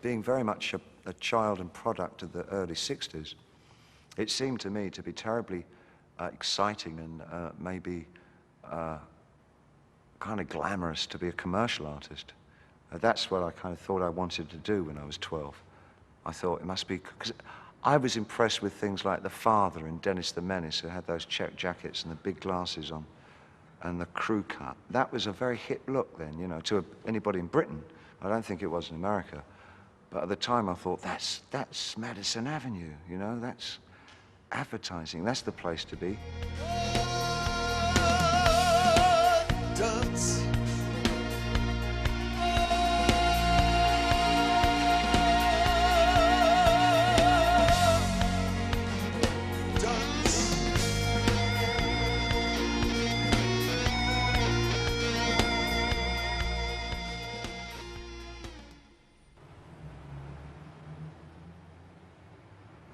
Being very much a child and product of the early 60s, it seemed to me to be terribly exciting and maybe kind of glamorous to be a commercial artist. That's what I kind of thought I wanted to do when I was 12. I thought it must be, because I was impressed with things like the father in Dennis the Menace, who had those check jackets and the big glasses on, and the crew cut. That was a very hip look then, you know, to anybody in Britain. I don't think it was in America. But at the time I thought, that's Madison Avenue, you know, that's advertising, that's the place to be. Dance.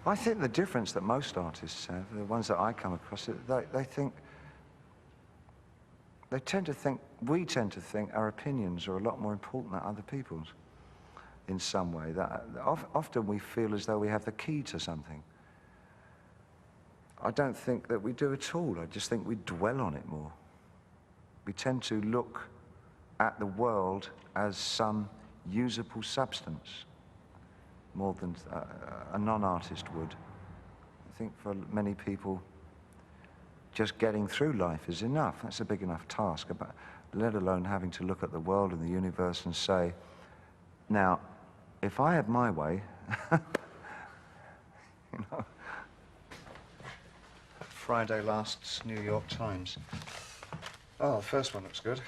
I think the difference that most artists have, the ones that I come across, they tend to think, we tend to think our opinions are a lot more important than other people's in some way. That often we feel as though we have the key to something. I don't think that we do at all. I just think we dwell on it more. We tend to look at the world as some usable substance, more than a non-artist would. I think for many people, just getting through life is enough. That's a big enough task, but let alone having to look at the world and the universe and say, now, if I had my way, you know. Friday last's New York Times. Oh, the first one looks good.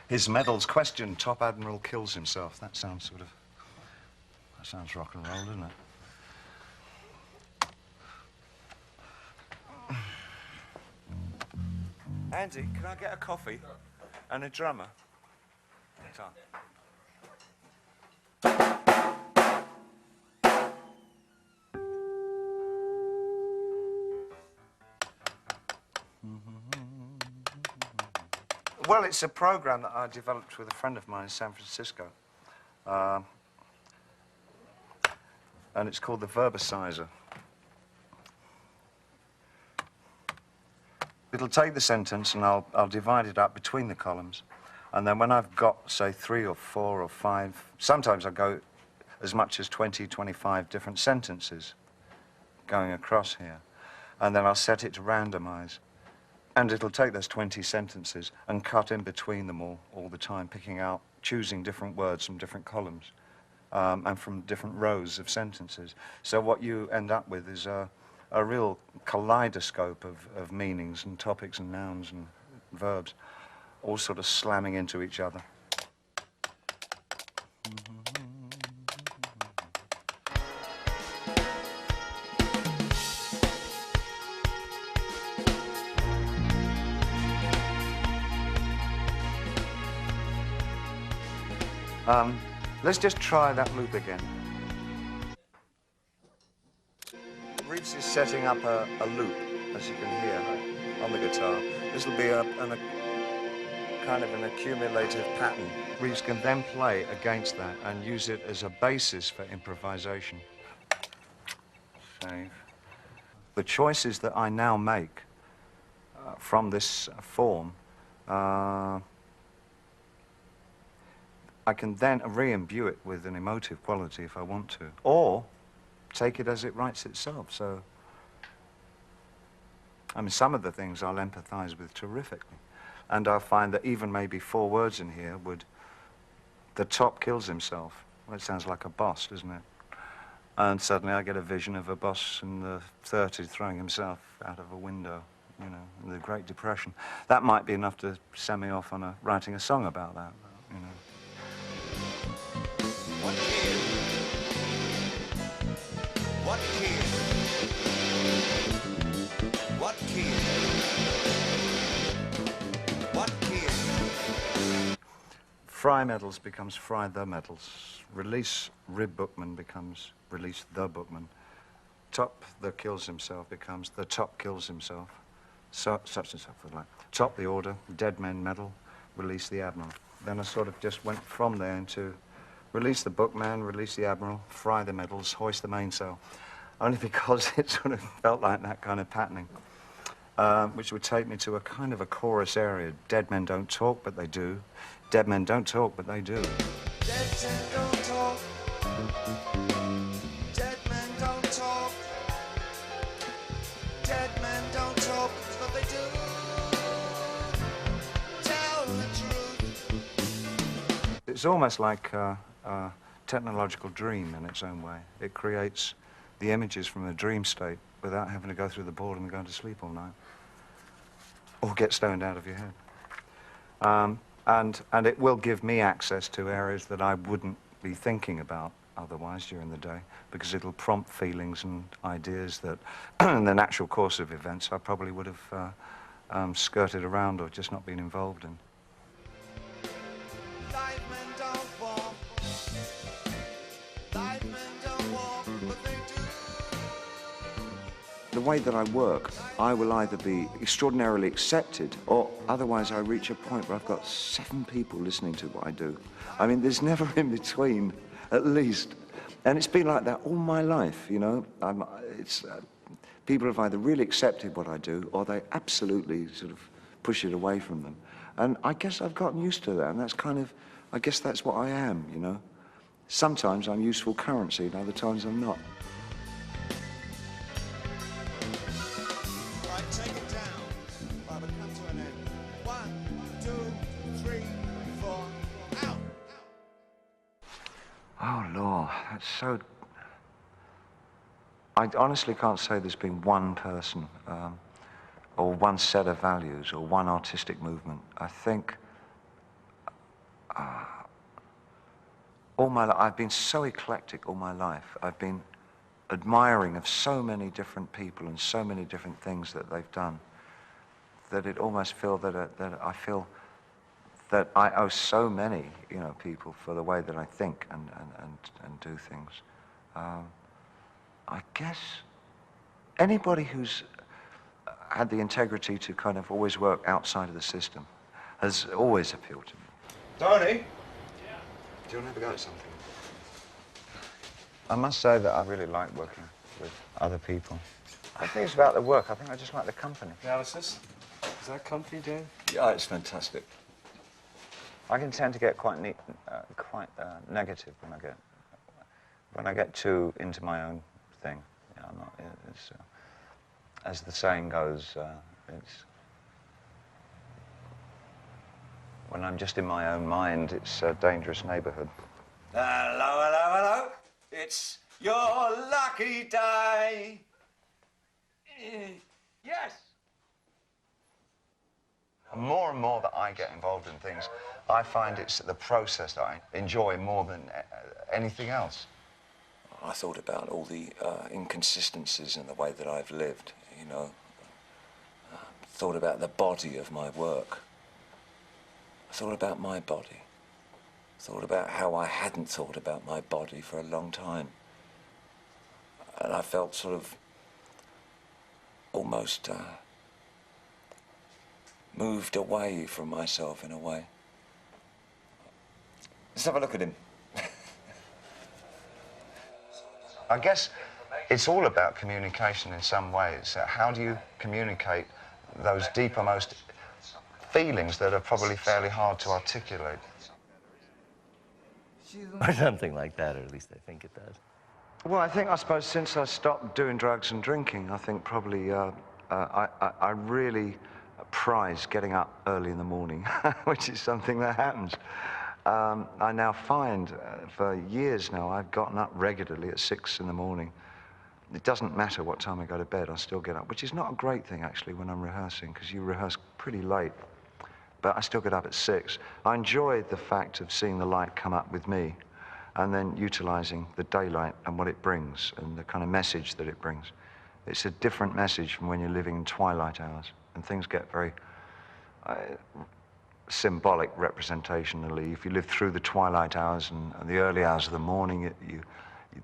His medals questioned, Top Admiral kills himself. That sounds rock and roll, doesn't it? Andy, can I get a coffee and a drummer? Tom. Well, it's a program that I developed with a friend of mine in San Francisco. And it's called the verbicizer. It'll take the sentence and I'll divide it up between the columns. And then when I've got, say, 3 or 4 or 5, sometimes I go as much as 20, 25 different sentences going across here. And then I'll set it to randomize. And it'll take those 20 sentences and cut in between them all the time, picking out, choosing different words from different columns. And from different rows of sentences. So what you end up with is a real kaleidoscope of meanings and topics and nouns and verbs, all sort of slamming into each other. Let's just try that loop again. Reeves is setting up a loop, as you can hear, on the guitar. This will be a kind of an accumulative pattern. Reeves can then play against that and use it as a basis for improvisation. Save. The choices that I now make from this form, I can then re-imbue it with an emotive quality if I want to, or take it as it writes itself. So, I mean, some of the things I'll empathize with terrifically, and I'll find that even maybe 4 words in here would, the top kills himself. Well, it sounds like a boss, doesn't it? And suddenly I get a vision of a boss in the 30s throwing himself out of a window, you know, in the Great Depression. That might be enough to send me off on writing a song about that, you know. What kid? What kid? What kid? What kid? Fry Medals becomes Fry the Medals. Release Rib Bookman becomes Release the Bookman. Top the kills himself becomes The Top kills himself. So, such and so forth like. Top the Order, Dead Men Medal, Release the Admiral. then I sort of just went from there into release the bookman, release the admiral, fry the medals, hoist the mainsail. Only because it sort of felt like that kind of patterning, which would take me to a kind of a chorus area. Dead men don't talk, but they do. Dead men don't talk, but they do. Dead men don't talk. Dead men don't talk. Dead men don't talk, but they do. Tell the truth. It's almost like a technological dream in its own way. It creates the images from a dream state without having to go through the boredom and go to sleep all night. Or get stoned out of your head. And it will give me access to areas that I wouldn't be thinking about otherwise during the day, because it'll prompt feelings and ideas that in the natural course of events I probably would have skirted around or just not been involved in. Light men don't walk. Light men don't walk, but they do. The way that I work, I will either be extraordinarily accepted, or otherwise I reach a point where I've got 7 people listening to what I do. I mean, there's never in between, at least. And it's been like that all my life, you know. People have either really accepted what I do, or they absolutely sort of push it away from them. And I guess I've gotten used to that, and that's kind of, I guess that's what I am, you know. Sometimes I'm useful currency, and other times I'm not. Right, take it down. Right, but come to an end. 1, 2, 3, 4, out. Oh, Lord, that's so... I honestly can't say there's been one person, or one set of values, or one artistic movement. I think all my life, I've been so eclectic all my life. I've been admiring of so many different people and so many different things that they've done, that it almost feel that I feel that I owe so many, you know, people for the way that I think and do things. I guess anybody who's had the integrity to kind of always work outside of the system has always appealed to me. Tony? Do you want to have a go at something? I must say that I really like working with other people. I think it's about the work. I think I just like the company. Analysis? Is that company, Dave? Yeah, it's fantastic. I can tend to get quite negative when I get too into my own thing. You know, I'm not, it's, as the saying goes, it's when I'm just in my own mind, it's a dangerous neighborhood. Hello, hello, hello. It's your lucky day. Yes. And more that I get involved in things, I find it's the process that I enjoy more than anything else. I thought about all the inconsistencies in the way that I've lived, you know. Thought about the body of my work. I thought about my body. Thought about how I hadn't thought about my body for a long time. And I felt sort of almost moved away from myself in a way. Let's have a look at him. I guess it's all about communication in some ways. How do you communicate those deepermost feelings that are probably fairly hard to articulate? Or something like that, or at least I think it does. Well, I suppose since I stopped doing drugs and drinking, I think probably I really prize getting up early in the morning, which is something that happens. I now find, for years now, I've gotten up regularly at 6 in the morning. It doesn't matter what time I go to bed, I still get up, which is not a great thing, actually, when I'm rehearsing, because you rehearse pretty late. But I still get up at 6. I enjoy the fact of seeing the light come up with me, and then utilizing the daylight and what it brings, and the kind of message that it brings. It's a different message from when you're living in twilight hours, and things get very symbolic representationally. If you live through the twilight hours and the early hours of the morning,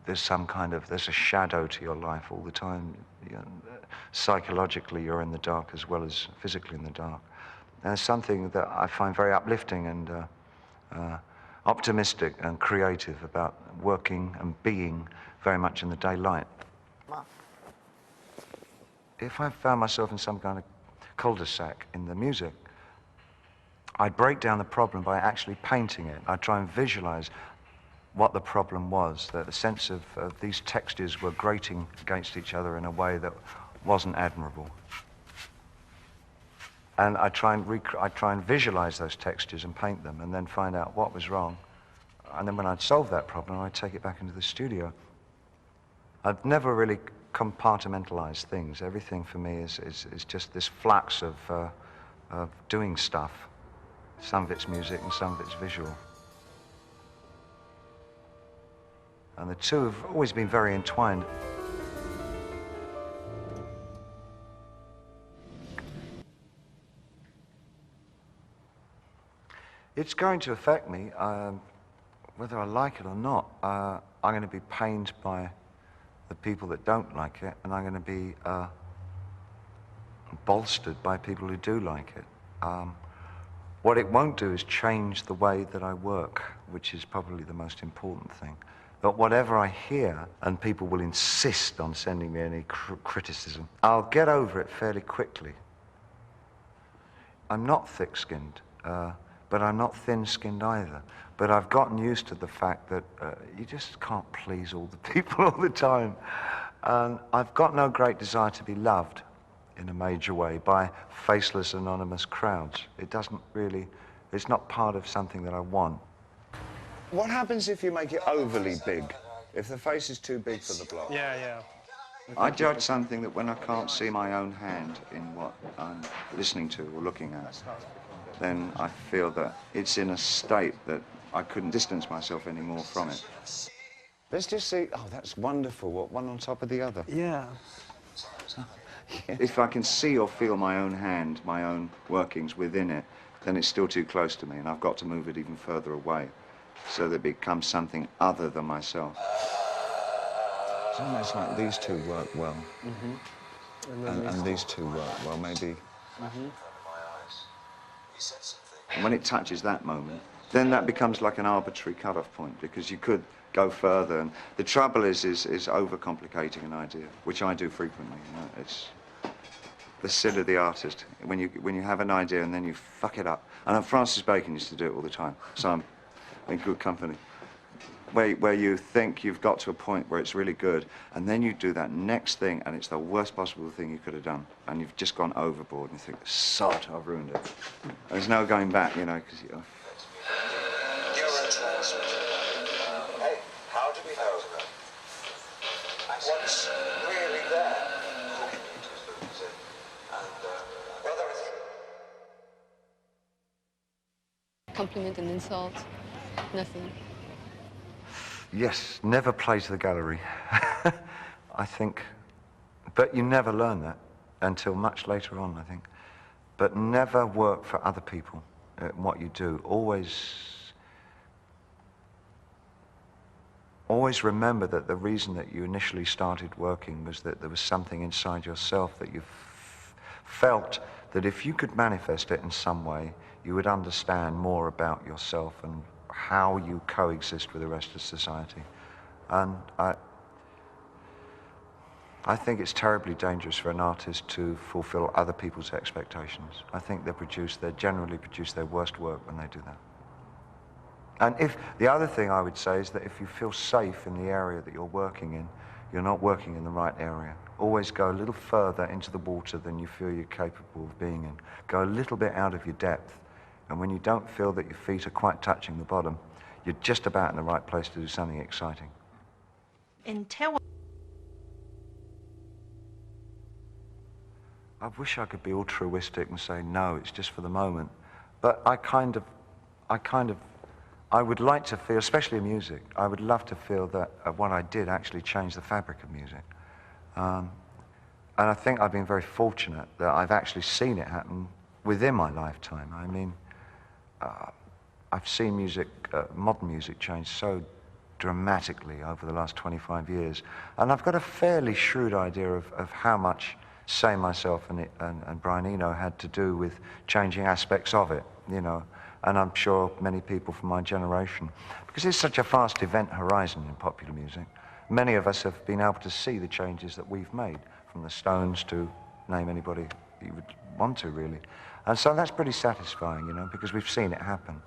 there's a shadow to your life all the time. Psychologically, you're in the dark as well as physically in the dark. And it's something that I find very uplifting and optimistic and creative about working and being very much in the daylight. If I found myself in some kind of cul-de-sac in the music, I'd break down the problem by actually painting it. I'd try and visualize what the problem was, that the sense of these textures were grating against each other in a way that wasn't admirable. And I'd try and visualize those textures and paint them and then find out what was wrong. And then when I'd solve that problem, I'd take it back into the studio. I've never really compartmentalized things. Everything for me is just this flux of doing stuff. Some of it's music and some of it's visual. And the two have always been very entwined. It's going to affect me, whether I like it or not. I'm going to be pained by the people that don't like it, and I'm going to be bolstered by people who do like it. What it won't do is change the way that I work, which is probably the most important thing. But whatever I hear, and people will insist on sending me any criticism, I'll get over it fairly quickly. I'm not thick-skinned. But I'm not thin-skinned either. But I've gotten used to the fact that you just can't please all the people all the time. And I've got no great desire to be loved in a major way by faceless, anonymous crowds. It doesn't really, it's not part of something that I want. What happens if you make it overly big? If the face is too big for the block? Yeah. I judge something that when I can't see my own hand in what I'm listening to or looking at, then I feel that it's in a state that I couldn't distance myself anymore from it. Let's just see. Oh, that's wonderful. What, one on top of the other? Yeah. If I can see or feel my own hand, my own workings within it, then it's still too close to me, and I've got to move it even further away so that it becomes something other than myself. It's almost like these two work well. Mm-hmm. And these two work well, maybe. Mm-hmm. And when it touches that moment, then that becomes like an arbitrary cut-off point, because you could go further. And the trouble is overcomplicating an idea, which I do frequently. You know? It's the sin of the artist when you have an idea and then you fuck it up. And Francis Bacon used to do it all the time, so I'm in good company. Where you think you've got to a point where it's really good, and then you do that next thing, and it's the worst possible thing you could have done, and you've just gone overboard, and you think, sod, I've ruined it. There's no going back, you know, because you... Hey, how do we know what's really there? Well, there is... Compliment and insult, nothing. Yes, never play to the gallery. I think, but you never learn that until much later on, I think. But never work for other people at what you do. Always remember that the reason that you initially started working was that there was something inside yourself that you felt that if you could manifest it in some way, you would understand more about yourself and how you coexist with the rest of society. And I think it's terribly dangerous for an artist to fulfill other people's expectations. I think they generally produce their worst work when they do that. And the other thing I would say is that if you feel safe in the area that you're working in, you're not working in the right area. Always go a little further into the water than you feel you're capable of being in. Go a little bit out of your depth. And when you don't feel that your feet are quite touching the bottom, you're just about in the right place to do something exciting. I wish I could be altruistic and say, no, it's just for the moment. But I would like to feel, especially in music, I would love to feel that what I did actually changed the fabric of music. And I think I've been very fortunate that I've actually seen it happen within my lifetime. I mean, I've seen music, modern music, change so dramatically over the last 25 years. And I've got a fairly shrewd idea of how much, say, myself and Brian Eno had to do with changing aspects of it, you know. and I'm sure many people from my generation, because it's such a fast event horizon in popular music. Many of us have been able to see the changes that we've made, from the Stones to name anybody you would want to, really. And so that's pretty satisfying, you know, because we've seen it happen.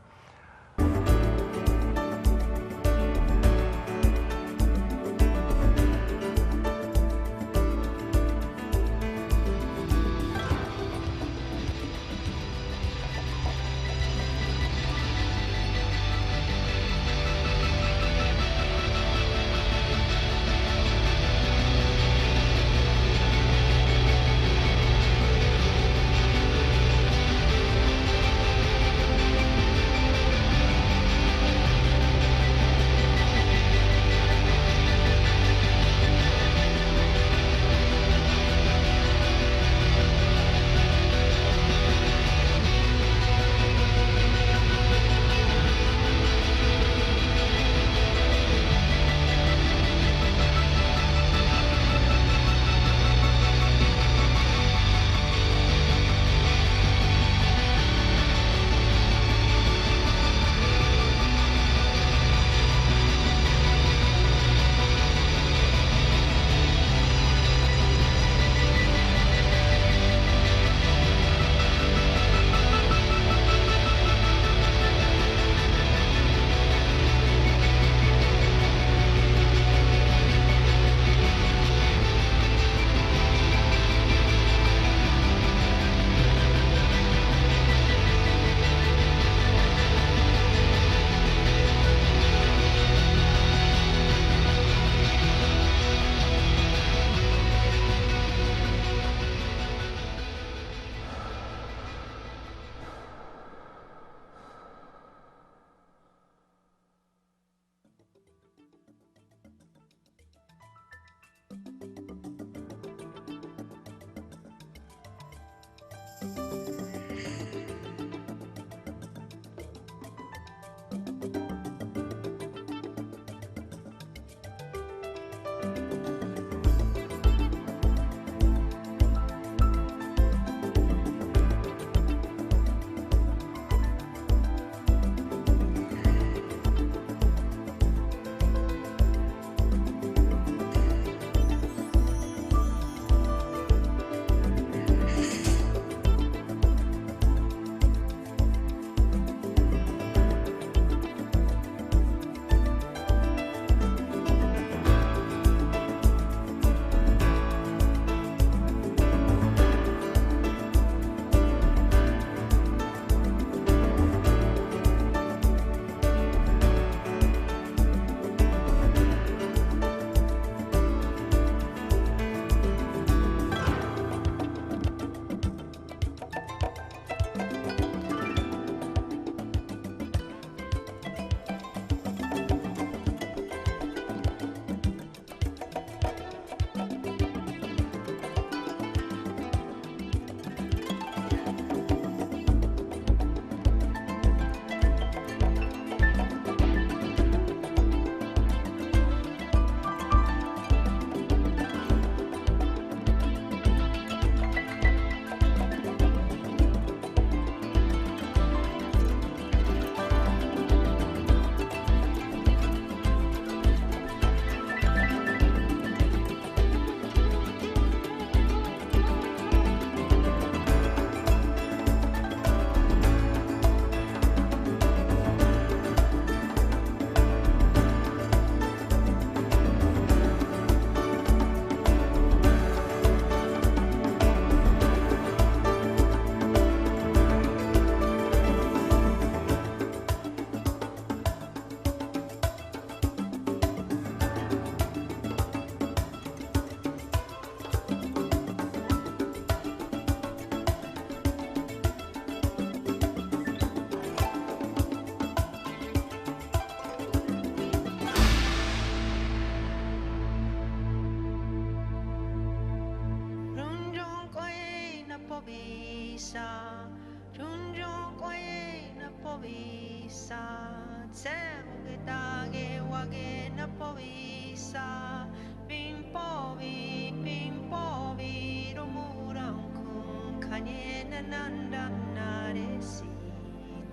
Kanye na nanda nare si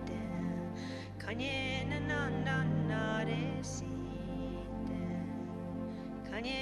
den Kanye na na na na resite. Kanye